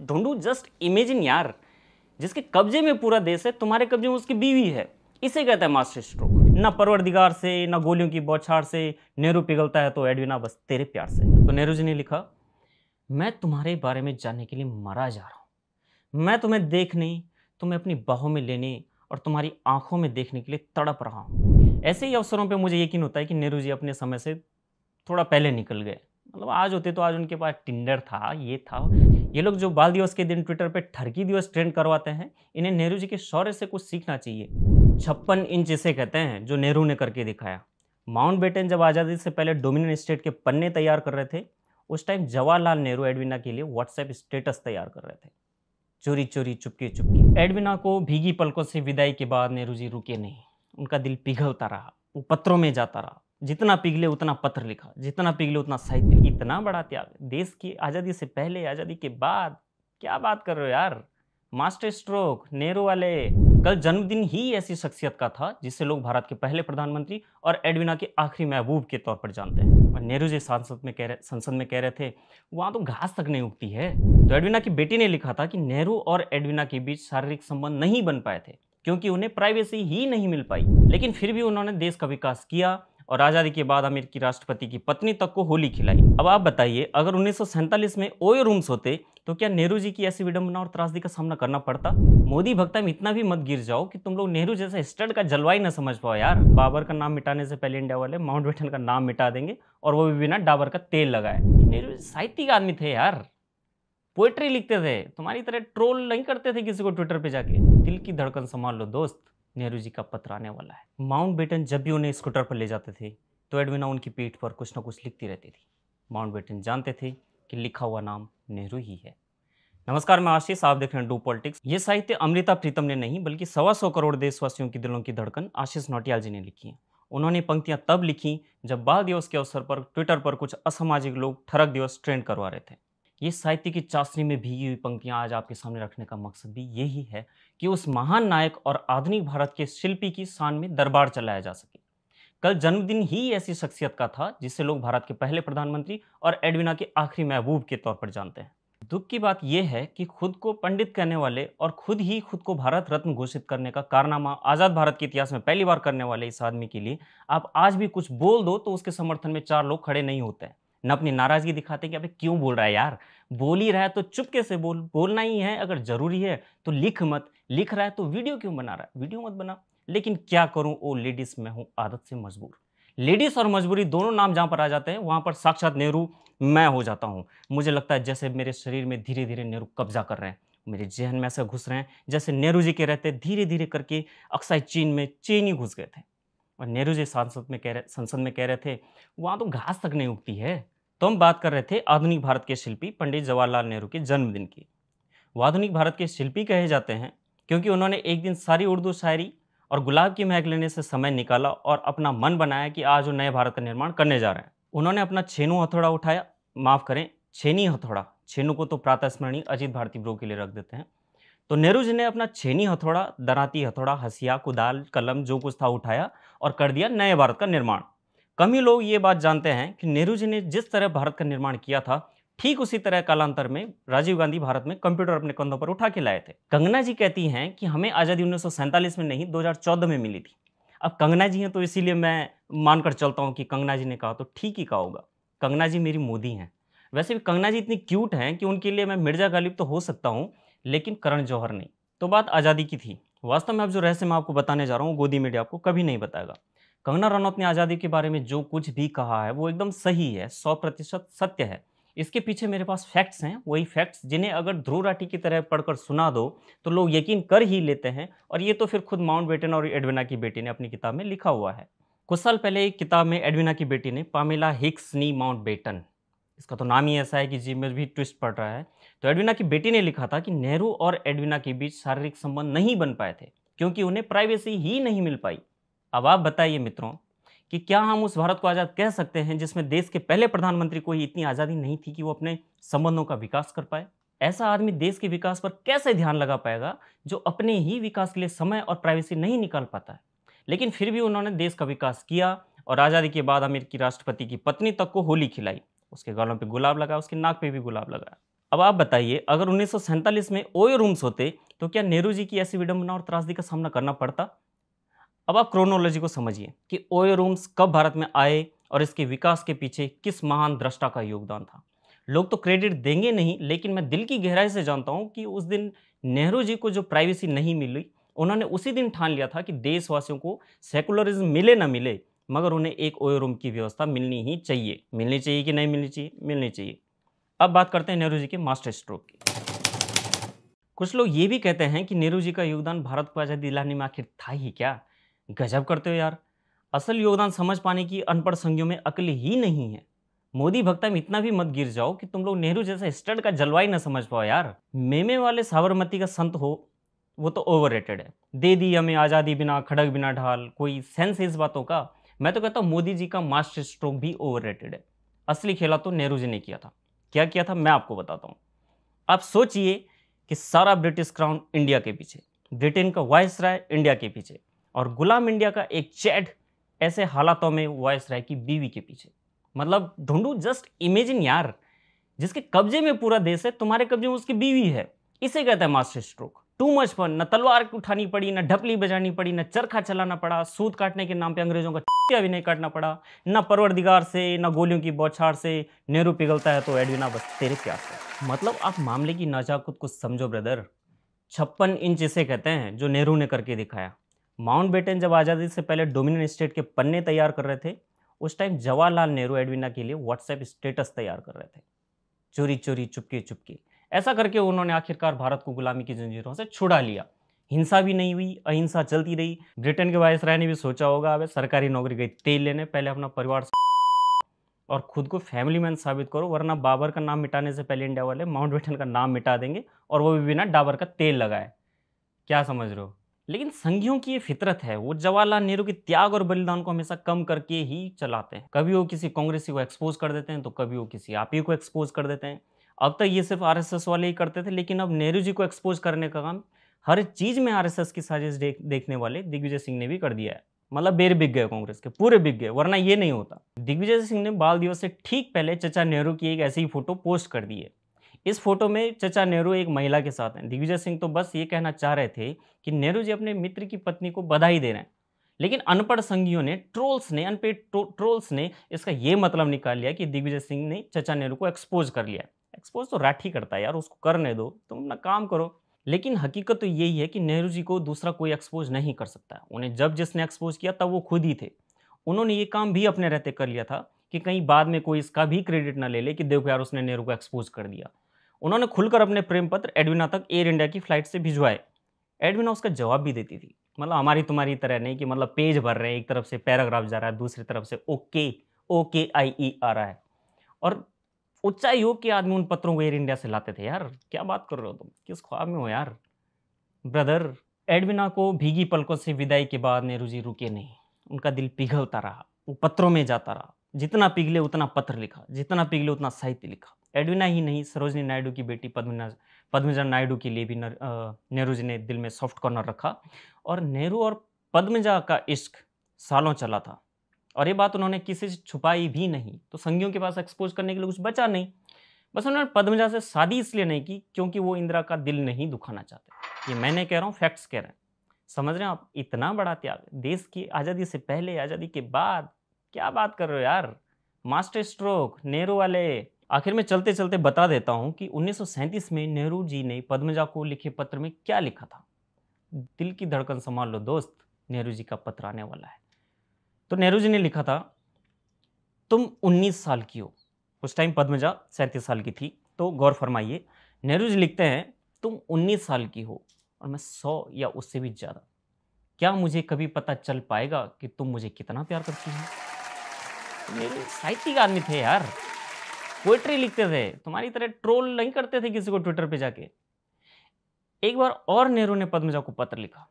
ढूंढू just imagine यार, जिसके कब्जे में पूरा देश है, तुम्हारे कब्जे में उसकी बीवी है। इसे कहता है मास्टर स्ट्रोक। ना परवरदिगार से, ना गोलियों की बौछार से नेहरू पिघलता है तो एडविना बस तेरे प्यार से। तो नेहरू जी ने लिखा, मैं तुम्हारे बारे में जानने के लिए मरा जा रहा हूं। मैं तुम्हें देखने, तुम्हें अपनी बाहों में लेने और तुम्हारी आंखों में देखने के लिए तड़प रहा हूं। ऐसे ही अवसरों पे मुझे यकीन होता है कि नेहरू जी अपने समय से थोड़ा पहले निकल गए। मतलब आज होते तो आज उनके पास टिंडर था, ये था। ये लोग जो बाल दिवस के दिन ट्विटर पे ठरकी दिवस ट्रेंड करवाते हैं, इन्हें नेहरू जी के शौर्य से कुछ सीखना चाहिए। 56 इंच इसे कहते हैं जो नेहरू ने करके दिखाया। माउंटबेटन जब आज़ादी से पहले डोमिनियन स्टेट के पन्ने तैयार कर रहे थे, उस टाइम जवाहरलाल नेहरू एडविना के लिए व्हाट्सएप स्टेटस तैयार कर रहे थे, चोरी चोरी चुपके चुपके। एडविना को भीगी पलकों से विदाई के बाद नेहरू जी रुके नहीं। उनका दिल पिघलता रहा, वो पत्रों में जाता रहा। जितना पिघले उतना पत्र लिखा, जितना पिघले उतना साहित्य। इतना बड़ा त्याग देश की आज़ादी से पहले, आज़ादी के बाद। क्या बात कर रहे हो यार, मास्टर स्ट्रोक नेहरू वाले। कल जन्मदिन ही ऐसी शख्सियत का था जिसे लोग भारत के पहले प्रधानमंत्री और एडविना के आखिरी महबूब के तौर पर जानते हैं। और नेहरू जी संसद में कह रहे थे, वहां तो घास तक नहीं उगती है। तो एडविना की बेटी ने लिखा था कि नेहरू और एडविना के बीच शारीरिक संबंध नहीं बन पाए थे क्योंकि उन्हें प्राइवेसी ही नहीं मिल पाई। लेकिन फिर भी उन्होंने देश का विकास किया और आज़ादी के बाद अमेरिकी राष्ट्रपति की पत्नी तक को होली खिलाई। अब आप बताइए, अगर 1947 में ओयो रूम्स होते तो क्या नेहरू जी की ऐसी विडंबना और त्रासदी का सामना करना पड़ता? मोदी भक्ता में इतना भी मत गिर जाओ कि तुम लोग नेहरू जैसे स्टड का जलवा ही न समझ पाओ यार। बाबर का नाम मिटाने से पहले इंडिया वाले माउंटबेटन का नाम मिटा देंगे, और वो भी बिना डाबर का तेल लगाए। नेहरू साहित्यिक आदमी थे यार, पोएट्री लिखते थे, तुम्हारी तरह ट्रोल नहीं करते थे किसी को ट्विटर पे जाके। दिल की धड़कन संभाल लो दोस्त, नेहरू जी का पत्र आने वाला है। माउंटबेटन जब भी उन्हें स्कूटर पर ले जाते थे तो एडविना उनकी पीठ पर कुछ न कुछ लिखती रहती थी। माउंटबेटन जानते थे कि लिखा हुआ नाम नेहरू ही है। नमस्कार, मैं आशीष, आप देख रहे हैं डू पॉलिटिक्स। ये साहित्य अमृता प्रीतम ने नहीं बल्कि 125 करोड़ देशवासियों की दिलों की धड़कन आशीष नौटियाल जी ने लिखी है। उन्होंने पंक्तियां तब लिखी जब बाल दिवस के अवसर पर ट्विटर पर कुछ असामाजिक लोग ठरक दिवस ट्रेंड करवा रहे थे। ये साहित्य की चाशनी में भीगी हुई पंक्तियां आज आपके सामने रखने का मकसद भी यही है कि उस महान नायक और आधुनिक भारत के शिल्पी की शान में दरबार चलाया जा सके। कल जन्मदिन ही ऐसी शख्सियत का था जिसे लोग भारत के पहले प्रधानमंत्री और एडविना के आखिरी महबूब के तौर पर जानते हैं। दुख की बात यह है कि खुद को पंडित कहने वाले और खुद ही खुद को भारत रत्न घोषित करने का कारनामा आजाद भारत के इतिहास में पहली बार करने वाले इस आदमी के लिए आप आज भी कुछ बोल दो तो उसके समर्थन में 4 लोग खड़े नहीं होते हैं, न अपनी नाराजगी दिखाते कि अबे क्यों बोल रहा है यार। बोल ही रहा है तो चुपके से बोल, बोलना ही है। अगर जरूरी है तो लिख मत, लिख रहा है तो वीडियो क्यों बना रहा है, वीडियो मत बना। लेकिन क्या करूं, ओ लेडीज, मैं हूं आदत से मजबूर। लेडीज और मजबूरी दोनों नाम जहां पर आ जाते हैं वहां पर साक्षात नेहरू मैं हो जाता हूं। मुझे लगता है जैसे मेरे शरीर में धीरे धीरे नेहरू कब्जा कर रहे हैं, मेरे जहन में ऐसे घुस रहे हैं जैसे नेहरू जी के रहते धीरे धीरे करके अक्साई चीन में चीन ही घुस गए थे। और नेहरू जी संसद में कह रहे थे, वहां तो घास तक नहीं उगती है। तो हम बात कर रहे थे आधुनिक भारत के शिल्पी पंडित जवाहरलाल नेहरू के जन्मदिन की। वो आधुनिक भारत के शिल्पी कहे जाते हैं क्योंकि उन्होंने एक दिन सारी उर्दू शायरी और गुलाब की महक लेने से समय निकाला और अपना मन बनाया कि आज वो नए भारत का निर्माण करने जा रहे हैं। उन्होंने अपना छेनू हथौड़ा उठाया, माफ करें छेनी हथौड़ा, छेनू को तो प्रातः स्मरणीय अजीत भारती ब्रो के लिए रख देते हैं। तो नेहरू जी ने अपना छेनी हथौड़ा, दराती हथौड़ा, हसिया, कुदाल, कलम जो कुछ था उठाया और कर दिया नए भारत का निर्माण। कम ही लोग ये बात जानते हैं कि नेहरू जी ने जिस तरह भारत का निर्माण किया था, ठीक उसी तरह कालांतर में राजीव गांधी भारत में कंप्यूटर अपने कंधों पर उठा के लाए थे। कंगना जी कहती हैं कि हमें आज़ादी 1947 में नहीं 2014 में मिली थी। अब कंगना जी हैं तो इसीलिए मैं मानकर चलता हूं कि कंगना जी ने कहा तो ठीक ही कहा होगा। कंगना जी मेरी मोदी हैं। वैसे भी कंगना जी इतनी क्यूट हैं कि उनके लिए मैं मिर्जा गालिब तो हो सकता हूं, लेकिन करण जौहर नहीं। तो बात आज़ादी की थी। वास्तव में अब जो रहस्य मैं आपको बताने जा रहा हूँ, गोदी मीडिया आपको कभी नहीं बताएगा। कंगना रनौत ने आज़ादी के बारे में जो कुछ भी कहा है वो एकदम सही है, 100% सत्य है। इसके पीछे मेरे पास फैक्ट्स हैं, वही फैक्ट्स जिन्हें अगर ध्रुव राठी की तरह पढ़कर सुना दो तो लोग यकीन कर ही लेते हैं। और ये तो फिर खुद माउंटबेटन और एडविना की बेटी ने अपनी किताब में लिखा हुआ है। कुछ साल पहले एक किताब में एडविना की बेटी ने पामेला हिक्स नी माउंटबेटन, इसका तो नाम ही ऐसा है कि जी में भी ट्विस्ट पड़ रहा है। तो एडविना की बेटी ने लिखा था कि नेहरू और एडविना के बीच शारीरिक संबंध नहीं बन पाए थे क्योंकि उन्हें प्राइवेसी ही नहीं मिल पाई। अब आप बताइए मित्रों कि क्या हम उस भारत को आज़ाद कह सकते हैं जिसमें देश के पहले प्रधानमंत्री को ही इतनी आज़ादी नहीं थी कि वो अपने संबंधों का विकास कर पाए? ऐसा आदमी देश के विकास पर कैसे ध्यान लगा पाएगा जो अपने ही विकास के लिए समय और प्राइवेसी नहीं निकाल पाता है? लेकिन फिर भी उन्होंने देश का विकास किया और आज़ादी के बाद अमेरिकी राष्ट्रपति की पत्नी तक को होली खिलाई, उसके गालों पे गुलाब लगा, उसके नाक पे भी गुलाब लगा। अब आप बताइए, अगर 1947 में ओयो रूम्स होते तो क्या नेहरू जी की ऐसी विडंबना और त्रासदी का सामना करना पड़ता? अब आप क्रोनोलॉजी को समझिए कि ओयो रूम्स कब भारत में आए और इसके विकास के पीछे किस महान दृष्टा का योगदान था। लोग तो क्रेडिट देंगे नहीं, लेकिन मैं दिल की गहराई से जानता हूं कि उस दिन नेहरू जी को जो प्राइवेसी नहीं मिली, उन्होंने उसी दिन ठान लिया था कि देशवासियों को सेकुलरिज्म मिले ना मिले, मगर उन्हें एक ओयो रूम की व्यवस्था मिलनी ही चाहिए। मिलनी चाहिए कि नहीं मिलनी चाहिए? मिलनी चाहिए। अब बात करते हैं नेहरू जी के मास्टर स्ट्रोक की। कुछ लोग ये भी कहते हैं कि नेहरू जी का योगदान भारत को आज़ादी दिलाने में आखिर था ही क्या। गजब करते हो यार। असल योगदान समझ पाने की अनपढ़ संज्ञों में अकल ही नहीं है। मोदी भक्ता में इतना भी मत गिर जाओ कि तुम लोग नेहरू जैसा स्टड का जलवा ही ना समझ पाओ यार। मेमे वाले साबरमती का संत हो, वो तो ओवररेटेड है। दे दी हमें आज़ादी बिना खड़ग बिना ढाल, कोई सेंस है इस बातों का? मैं तो कहता हूँ मोदी जी का मास्टर स्ट्रोक भी ओवररेटेड है। असली खेला तो नेहरू जी ने किया था। क्या किया था मैं आपको बताता हूँ। आप सोचिए कि सारा ब्रिटिश क्राउन इंडिया के पीछे, ब्रिटेन का वायसराय इंडिया के पीछे, और गुलाम इंडिया का एक चैड ऐसे हालातों में वायसराय की बीवी के पीछे। मतलब ढूंढू, जस्ट इमेजिन यार, जिसके कब्जे में पूरा देश है, तुम्हारे कब्जे में उसकी बीवी है। इसे कहता है master stroke. Too much fun. न तलवार उठानी पड़ी, न ढपली बजानी पड़ी, न चरखा चलाना पड़ा, सूत काटने के नाम पे अंग्रेजों का चिया भी नहीं काटना पड़ा, न परवरदिगार से, न गोलियों की बौछार से। नेहरू पिघलता है तो एडविना बस तेरे प्यार से। मतलब आप मामले की नाजाकत को समझो ब्रदर। 56 इंच इसे कहते हैं जो नेहरू ने करके दिखाया। माउंटबेटन जब आज़ादी से पहले डोमिनियन स्टेट के पन्ने तैयार कर रहे थे, उस टाइम जवाहरलाल नेहरू एडविना के लिए व्हाट्सएप स्टेटस तैयार कर रहे थे, चोरी चोरी चुपके चुपके। ऐसा करके उन्होंने आखिरकार भारत को गुलामी की जंजीरों से छुड़ा लिया। हिंसा भी नहीं हुई, अहिंसा चलती रही। ब्रिटेन के वायसराय ने भी सोचा होगा, अबे सरकारी नौकरी गई तेल लेने, पहले अपना परिवार और खुद को फैमिली मैन साबित करो, वरना बाबर का नाम मिटाने से पहले इंडिया वाले माउंटबेटन का नाम मिटा देंगे, और वो भी बिना डाबर का तेल लगाए। क्या समझ रहे हो? लेकिन संघियों की ये फितरत है, वो जवाहरलाल नेहरू के त्याग और बलिदान को हमेशा कम करके ही चलाते हैं। कभी वो किसी कांग्रेसी को एक्सपोज कर देते हैं, तो कभी वो किसी आप ही को एक्सपोज कर देते हैं। अब तक ये सिर्फ आरएसएस वाले ही करते थे, लेकिन अब नेहरू जी को एक्सपोज करने का काम हर चीज में आरएसएस की साजिश देखने वाले दिग्विजय सिंह ने भी कर दिया है। मतलब बेर बिक गए, कांग्रेस के पूरे बिक गए, वरना ये नहीं होता। दिग्विजय सिंह ने बाल दिवस से ठीक पहले चचा नेहरू की एक ऐसी ही फोटो पोस्ट कर दी है। इस फोटो में चचा नेहरू एक महिला के साथ हैं। दिग्विजय सिंह तो बस ये कहना चाह रहे थे कि नेहरू जी अपने मित्र की पत्नी को बधाई दे रहे हैं, लेकिन अनपढ़ संघियों ने, अनपेड ट्रोल्स ने इसका ये मतलब निकाल लिया कि दिग्विजय सिंह ने चचा नेहरू को एक्सपोज कर लिया। एक्सपोज तो राठी करता है यार, उसको करने दो, तुम अपना काम करो। लेकिन हकीकत तो यही है कि नेहरू जी को दूसरा कोई एक्सपोज नहीं कर सकता। उन्हें जब जिसने एक्सपोज किया तब वो खुद ही थे। उन्होंने ये काम भी अपने रहते कर लिया था कि कहीं बाद में कोई इसका भी क्रेडिट ना ले ले कि देखो यार उसने नेहरू को एक्सपोज कर दिया। उन्होंने खुलकर अपने प्रेम पत्र एडविना तक एयर इंडिया की फ्लाइट से भिजवाए। एडविना उसका जवाब भी देती थी। मतलब हमारी तुम्हारी तरह नहीं कि मतलब पेज भर रहे हैं, एक तरफ से पैराग्राफ जा रहा है, दूसरी तरफ से ओके ओके आई ई आ रहा है। और उच्चायोग के आदमी उन पत्रों को एयर इंडिया से लाते थे। यार क्या बात कर रहे हो तुम, किस ख्वाब में हो यार ब्रदर। एडविना को भीगी पलकों से विदाई के बाद नेहरू जी रुके नहीं। उनका दिल पिघलता रहा, वो पत्रों में जाता रहा। जितना पिघले उतना पत्र लिखा, जितना पिघले उतना साहित्य लिखा। एडविना ही नहीं, सरोजनी नायडू की बेटी पद्मजा नायडू के लिए भी नेहरू जी ने दिल में सॉफ्ट कॉर्नर रखा। और नेहरू और पद्मजा का इश्क सालों चला था, और ये बात उन्होंने किसी से छुपाई भी नहीं। तो संघियों के पास एक्सपोज करने के लिए कुछ बचा नहीं। बस उन्होंने पद्मजा से शादी इसलिए नहीं की क्योंकि वो इंदिरा का दिल नहीं दुखाना चाहते। ये मैं नहीं कह रहा हूँ, फैक्ट्स कह रहे हैं। समझ रहे हैं आप? इतना बड़ा त्याग देश की आज़ादी से पहले, आज़ादी के बाद। क्या बात कर रहे हो यार, मास्टर स्ट्रोक नेहरू वाले। आखिर में चलते चलते बता देता हूं कि 1937 में नेहरू जी ने पद्मजा को लिखे पत्र में क्या लिखा था। दिल की धड़कन संभाल लो दोस्त, नेहरू जी का पत्र आने वाला है। तो नेहरू जी ने लिखा था, तुम 19 साल की हो। उस टाइम पद्मजा 37 साल की थी। तो गौर फरमाइए, नेहरू जी लिखते हैं, तुम 19 साल की हो और मैं 100 या उससे भी ज़्यादा। क्या मुझे कभी पता चल पाएगा कि तुम मुझे कितना प्यार करती हो? तो मेरे साहित्यिक आदमी थे यार, पोएट्री लिखते थे, तुम्हारी तरह ट्रोल नहीं करते थे किसी को ट्विटर पे जाके। एक बार और नेहरू ने पद्मजा को पत्र लिखा,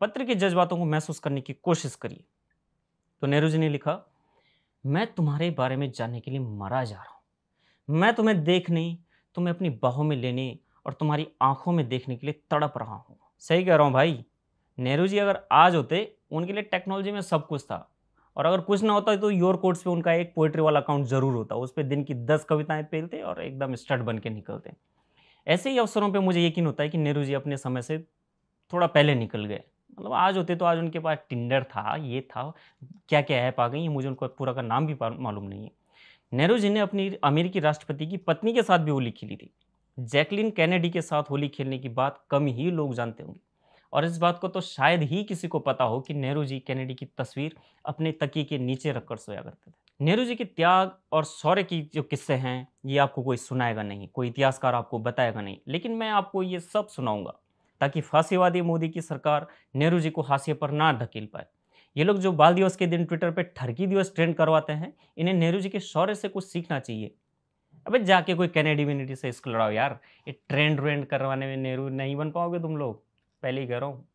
पत्र के जज्बातों को महसूस करने की कोशिश करिए। तो नेहरू जी ने लिखा, मैं तुम्हारे बारे में जानने के लिए मरा जा रहा हूं। मैं तुम्हें देखने, तुम्हें अपनी बाहों में लेने और तुम्हारी आंखों में देखने के लिए तड़प रहा हूं। सही कह रहा हूं भाई। नेहरू जी अगर आज होते, उनके लिए टेक्नोलॉजी में सब कुछ था, और अगर कुछ ना होता तो योर कोट्स पे उनका एक पोइट्री वाला अकाउंट जरूर होता, उस पर दिन की 10 कविताएं पेलते और एकदम स्टड बन के निकलते। ऐसे ही अवसरों पे मुझे यकीन होता है कि नेहरू जी अपने समय से थोड़ा पहले निकल गए। मतलब आज होते तो आज उनके पास टिंडर था, ये था, क्या-क्या ऐप आ गई हैं, मुझे उनका पूरा का नाम भी मालूम नहीं है। नेहरू जी ने अपनी अमेरिकी राष्ट्रपति की पत्नी के साथ भी होली खेली थी। जैकलिन कैनेडी के साथ होली खेलने की बात कम ही लोग जानते होंगे। और इस बात को तो शायद ही किसी को पता हो कि नेहरू जी कैनेडी की तस्वीर अपने तकिए के नीचे रखकर सोया करते थे। नेहरू जी के त्याग और शौर्य की जो किस्से हैं, ये आपको कोई सुनाएगा नहीं, कोई इतिहासकार आपको बताएगा नहीं, लेकिन मैं आपको ये सब सुनाऊंगा ताकि फांसीवादी मोदी की सरकार नेहरू जी को हाशिए पर ना ढकेल पाए। ये लोग जो बाल दिवस के दिन ट्विटर पे ठरकी दिवस ट्रेंड करवाते हैं, इन्हें नेहरू जी के शौर्य से कुछ सीखना चाहिए। अबे जाके कोई कैनेडी वेनेडी से इसको लड़ाओ यार, ये ट्रेंड व्रेंड करवाने में नेहरू नहीं बन पाओगे तुम लोग, पहले ही कह रहा हूँ।